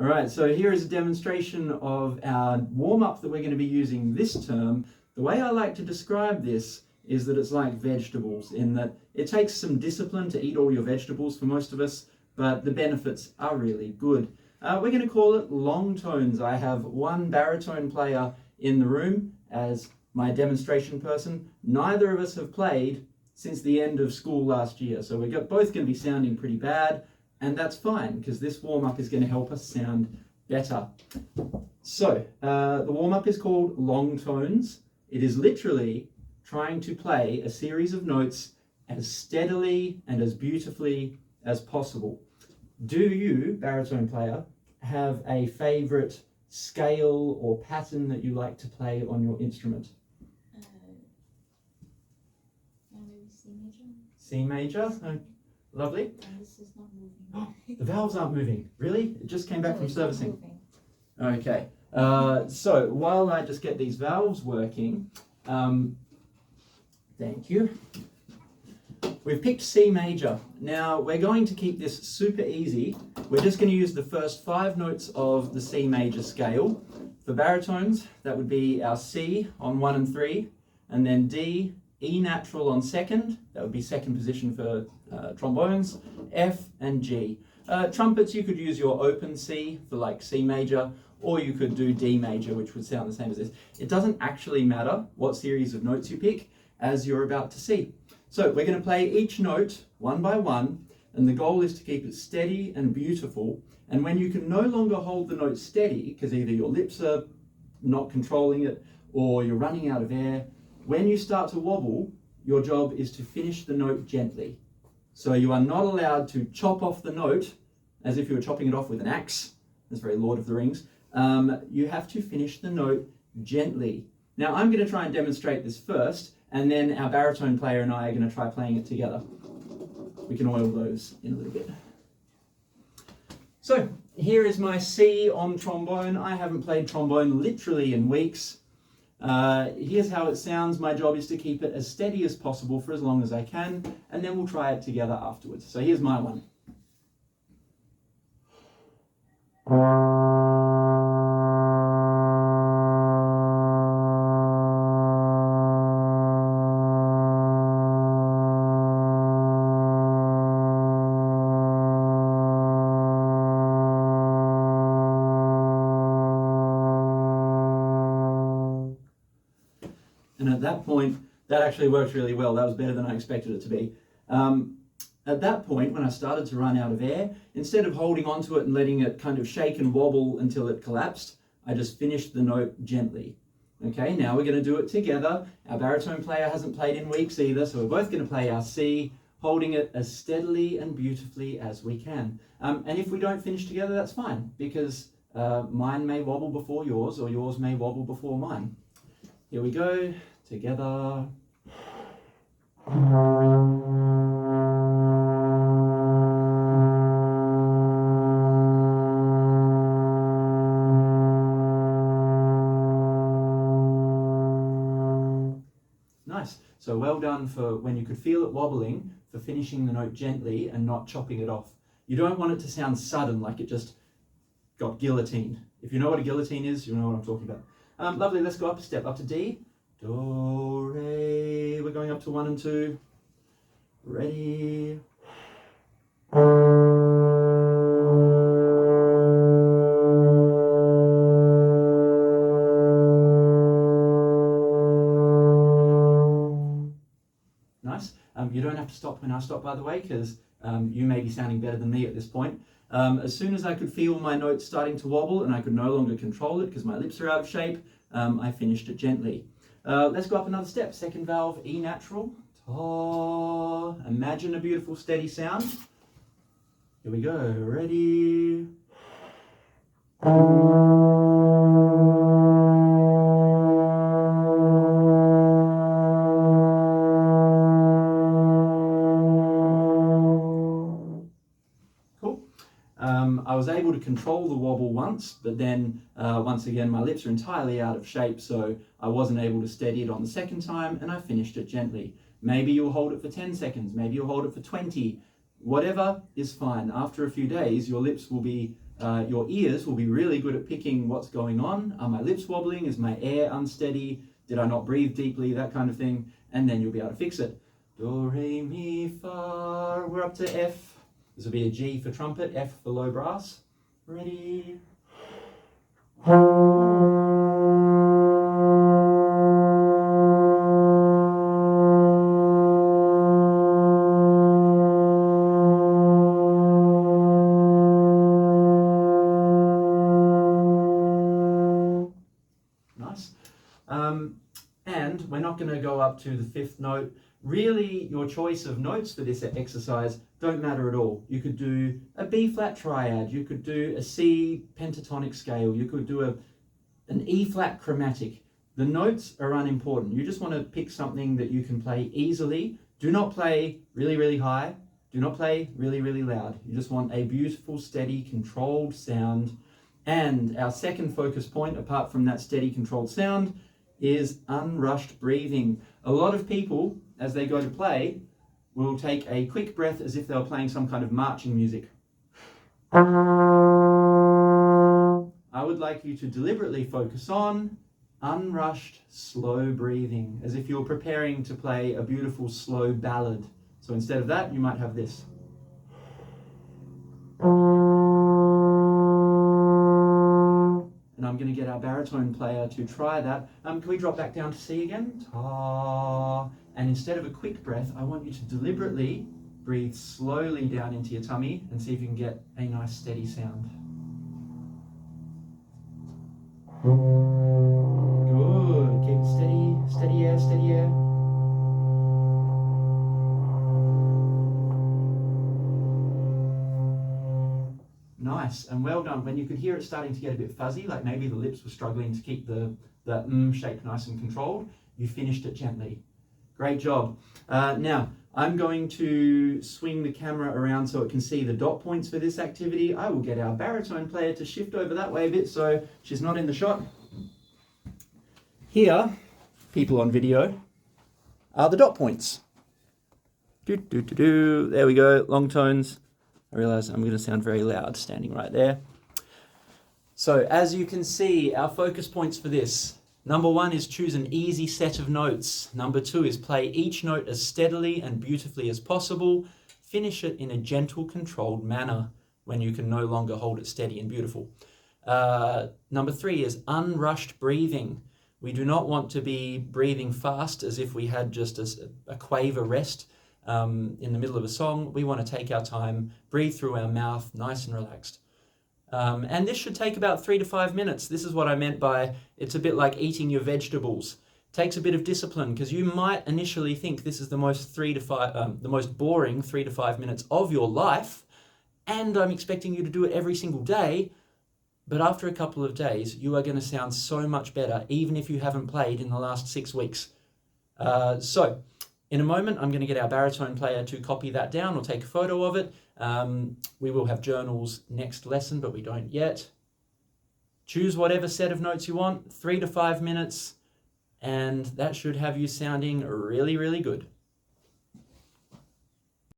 All right, so here is a demonstration of our warm-up that we're going to be using this term. The way I like to describe this is that it's like vegetables, in that it takes some discipline to eat all your vegetables for most of us, but the benefits are really good. We're going to call it long tones. I have one baritone player in the room as my demonstration person. Neither of us have played since the end of school last year, so we're both going to be sounding pretty bad. And that's fine, because this warm-up is going to help us sound better. So, the warm-up is called long tones. It is literally trying to play a series of notes as steadily and as beautifully as possible. Do you, baritone player, have a favourite scale or pattern that you like to play on your instrument? Maybe C major. C major? Lovely. And this is not moving. The valves aren't moving. Really? It just came back from It's servicing. not moving. Okay. So while I just get these valves working, thank you. We've picked C major. Now we're going to keep this super easy. We're just going to use the first 5 notes of the C major scale. For baritones, that would be our C on 1 and 3, and then D, E natural on 2nd, that would be 2nd position for trombones, F and G. Trumpets, you could use your open C for like C major, or you could do D major, which would sound the same as this. It doesn't actually matter what series of notes you pick, as you're about to see. So we're going to play each note one by one, and the goal is to keep it steady and beautiful. And when you can no longer hold the note steady, because either your lips are not controlling it, or you're running out of air, when you start to wobble, your job is to finish the note gently. So you are not allowed to chop off the note as if you were chopping it off with an axe. That's very Lord of the Rings. You have to finish the note gently. Now I'm going to try and demonstrate this first, and then our baritone player and I are going to try playing it together. We can oil those in a little bit. So here is my C on trombone. I haven't played trombone literally in weeks. Here's how it sounds. My job is to keep it as steady as possible for as long as I can, and then we'll try it together afterwards. So here's my one. And at that point, that actually worked really well. That was better than I expected it to be. At that point, when I started to run out of air, instead of holding onto it and letting it kind of shake and wobble until it collapsed, I just finished the note gently. Okay, now we're going to do it together. Our baritone player hasn't played in weeks either, so we're both going to play our C, holding it as steadily and beautifully as we can. And if we don't finish together, that's fine, because mine may wobble before yours, or yours may wobble before mine. Here we go, together. Nice. So well done for when you could feel it wobbling, for finishing the note gently and not chopping it off. You don't want it to sound sudden, like it just got guillotined. If you know what a guillotine is, you know what I'm talking about. Lovely, let's go up a step, up to D. Do, re, we're going up to 1 and 2. Ready. Nice. You don't have to stop when I stop, by the way, because you may be sounding better than me at this point. As soon as I could feel my notes starting to wobble and I could no longer control it because my lips are out of shape, I finished it gently. Let's go up another step. 2nd valve, E natural. Ta. Imagine a beautiful steady sound. Here we go. Ready. I was able to control the wobble once, but then once again my lips are entirely out of shape, so I wasn't able to steady it on the 2nd time, and I finished it gently. Maybe you'll hold it for 10 seconds, maybe you'll hold it for 20, whatever is fine. After a few days, your lips will be your ears will be really good at picking what's going on. Are my lips wobbling? Is my air unsteady? Did I not breathe deeply? That kind of thing. And then you'll be able to fix it. Do, re, mi, fa. We're up to F. This will be a G for trumpet, F for low brass. Ready? Nice. And we're not going to go up to the fifth note. Really, your choice of notes for this exercise don't matter at all. You could do a B flat triad, you could do a C pentatonic scale, you could do an E flat chromatic. The notes are unimportant. You just want to pick something that you can play easily. Do not play really, really high. Do not play really, really loud. You just want a beautiful, steady, controlled sound. And our second focus point, apart from that steady, controlled sound, is unrushed breathing. A lot of people, as they go to play, will take a quick breath as if they were playing some kind of marching music. I would like you to deliberately focus on unrushed, slow breathing, as if you're preparing to play a beautiful, slow ballad. So instead of that, you might have this. And I'm going to get our baritone player to try that. Can we drop back down to C again? Ta. And instead of a quick breath, I want you to deliberately breathe slowly down into your tummy and see if you can get a nice steady sound. Good. Keep it steady. Steady air, steady air. Nice and well done. When you could hear it starting to get a bit fuzzy, like maybe the lips were struggling to keep the shape nice and controlled, you finished it gently. Great job. Now, I'm going to swing the camera around so it can see the dot points for this activity. I will get our baritone player to shift over that way a bit so she's not in the shot. Here, people on video, are the dot points. There we go, long tones. I realise I'm going to sound very loud standing right there. So as you can see, our focus points for this. Number 1 is choose an easy set of notes. Number 2 is play each note as steadily and beautifully as possible. Finish it in a gentle, controlled manner when you can no longer hold it steady and beautiful. Number 3 is unrushed breathing. We do not want to be breathing fast as if we had just a quaver rest in the middle of a song. We want to take our time, breathe through our mouth, nice and relaxed. And this should take about 3 to 5 minutes. This is what I meant by it's a bit like eating your vegetables. It takes a bit of discipline because you might initially think this is the most boring 3 to 5 minutes of your life, and I'm expecting you to do it every single day. But after a couple of days, you are going to sound so much better, even if you haven't played in the last 6 weeks. So in a moment, I'm going to get our baritone player to copy that down or take a photo of it. We will have journals next lesson, but we don't yet. Choose whatever set of notes you want, 3 to 5 minutes, and that should have you sounding really, really good.